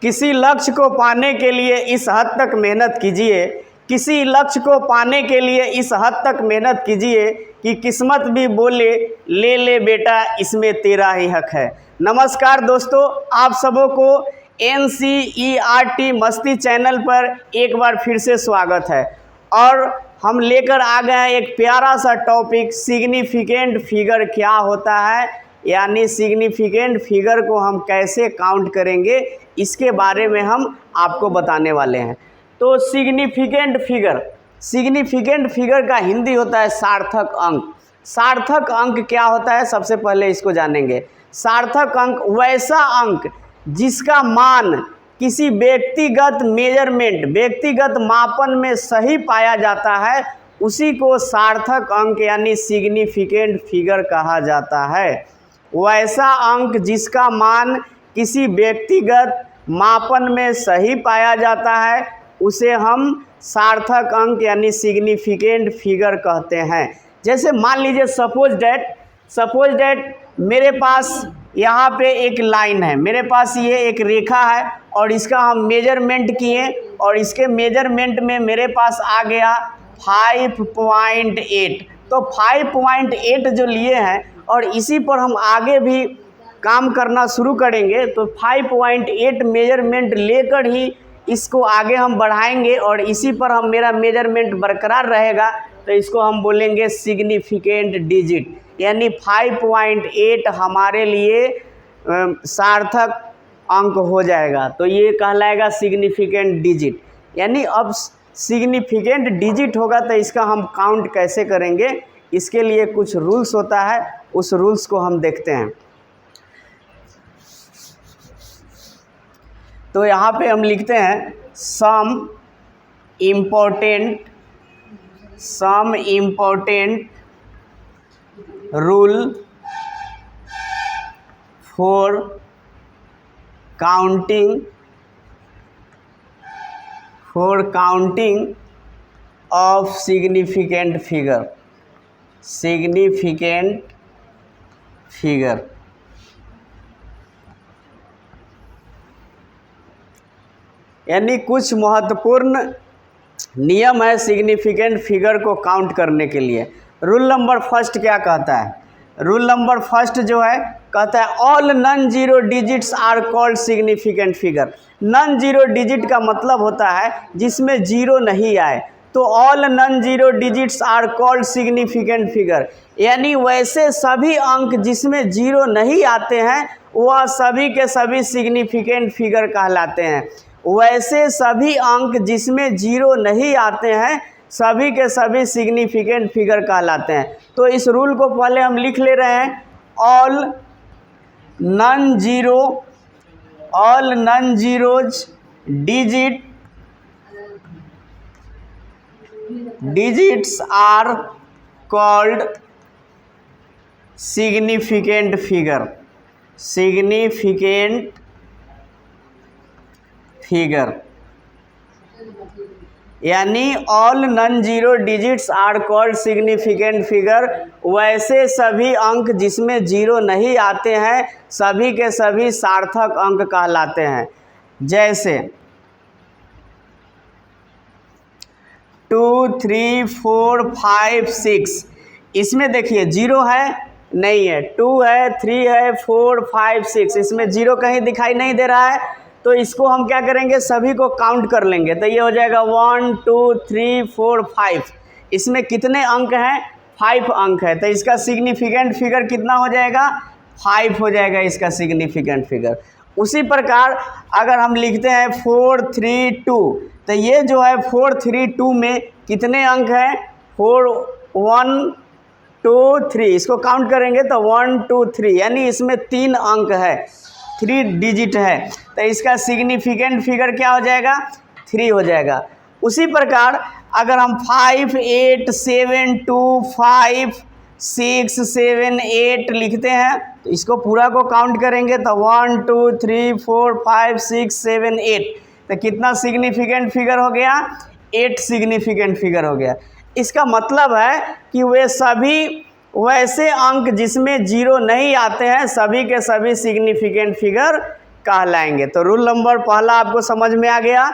किसी लक्ष्य को पाने के लिए इस हद तक मेहनत कीजिए, किसी लक्ष्य को पाने के लिए इस हद तक मेहनत कीजिए कि किस्मत भी बोले ले ले बेटा इसमें तेरा ही हक है। नमस्कार दोस्तों, आप सबों को NCERT मस्ती चैनल पर एक बार फिर से स्वागत है। और हम लेकर आ गए हैं एक प्यारा सा टॉपिक, सिग्निफिकेंट फिगर क्या होता है, यानी सिग्निफिकेंट फिगर को हम कैसे काउंट करेंगे, इसके बारे में हम आपको बताने वाले हैं। तो सिग्निफिकेंट फिगर का हिंदी होता है सार्थक अंक। सार्थक अंक क्या होता है, सबसे पहले इसको जानेंगे। सार्थक अंक वैसा अंक जिसका मान किसी व्यक्तिगत मेजरमेंट, व्यक्तिगत मापन में सही पाया जाता है, उसी को सार्थक अंक यानी सिग्निफिकेंट फिगर कहा जाता है। वैसा अंक जिसका मान किसी व्यक्तिगत मापन में सही पाया जाता है, उसे हम सार्थक अंक यानी सिग्निफिकेंट फिगर कहते हैं। जैसे मान लीजिए सपोज डैट मेरे पास यहाँ पे एक लाइन है, मेरे पास ये एक रेखा है और इसका हम मेजरमेंट किए और इसके मेजरमेंट में मेरे पास आ गया 5.8। तो 5.8 जो लिए हैं और इसी पर हम आगे भी काम करना शुरू करेंगे, तो 5.8 मेजरमेंट लेकर ही इसको आगे हम बढ़ाएंगे और इसी पर हम मेरा मेजरमेंट बरकरार रहेगा, तो इसको हम बोलेंगे सिग्निफिकेंट डिजिट। यानी 5.8 हमारे लिए सार्थक अंक हो जाएगा, तो ये कहलाएगा सिग्निफिकेंट डिजिट। यानी अब सिग्निफिकेंट डिजिट होगा तो इसका हम काउंट कैसे करेंगे, इसके लिए कुछ रूल्स होता है, उस रूल्स को हम देखते हैं। तो यहाँ पे हम लिखते हैं some important rule for counting of significant figure. यानी कुछ महत्वपूर्ण नियम है सिग्निफिकेंट फिगर को काउंट करने के लिए। रूल नंबर फर्स्ट क्या कहता है? रूल नंबर फर्स्ट जो है कहता है all non zero digits are called significant figure. Non zero digit का मतलब होता है जिसमें जीरो नहीं आए, तो all non zero digits are called significant figure. यानी वैसे सभी अंक जिसमें जीरो नहीं आते हैं वह सभी के सभी सिग्निफिकेंट फिगर कहलाते हैं। वैसे सभी अंक जिसमें जीरो नहीं आते हैं सभी के सभी सिग्निफिकेंट फिगर कहलाते हैं। तो इस रूल को पहले हम लिख ले रहे हैं, all non zeros digits are called significant figure. यानी all non zero digits are called significant figure. वैसे सभी अंक जिसमें जीरो नहीं आते हैं सभी के सभी सार्थक अंक कहलाते हैं। जैसे 2, 3, 4, 5, 6, इसमें देखिए जीरो है नहीं है, 2 है, 3 है, 4, 5, 6, इसमें जीरो कहीं दिखाई नहीं दे रहा है, तो इसको हम क्या करेंगे, सभी को काउंट कर लेंगे। तो ये हो जाएगा 1, 2, 3, 4, 5। इसमें कितने अंक हैं? 5 अंक है, तो इसका सिग्निफिकेंट फिगर कितना हो जाएगा? 5 हो जाएगा इसका सिग्निफिकेंट फिगर। उसी प्रकार अगर हम लिखते हैं 4, 3, 2, तो ये जो है 4, 3, 2 में कितने अंक हैं? 4, 1, 2, 3, इसको काउंट करेंगे तो 1, 2, 3, यानी इसमें 3 अंक है, 3 डिजिट है, तो इसका सिग्निफिकेंट फिगर क्या हो जाएगा? 3 हो जाएगा। उसी प्रकार अगर हम 5, 8, 7, 2, 5, 6, 7, 8 लिखते हैं तो इसको पूरा को काउंट करेंगे तो 1, 2, 3, 4, 5, 6, 7, 8, तो कितना सिग्निफिकेंट फिगर हो गया? 8 सिग्निफिकेंट फिगर हो गया। इसका मतलब है कि वे सभी वैसे अंक जिसमें जीरो नहीं आते हैं सभी के सभी सिग्निफिकेंट फिगर कहलाएंगे। तो रूल नंबर पहला आपको समझ में आ गया।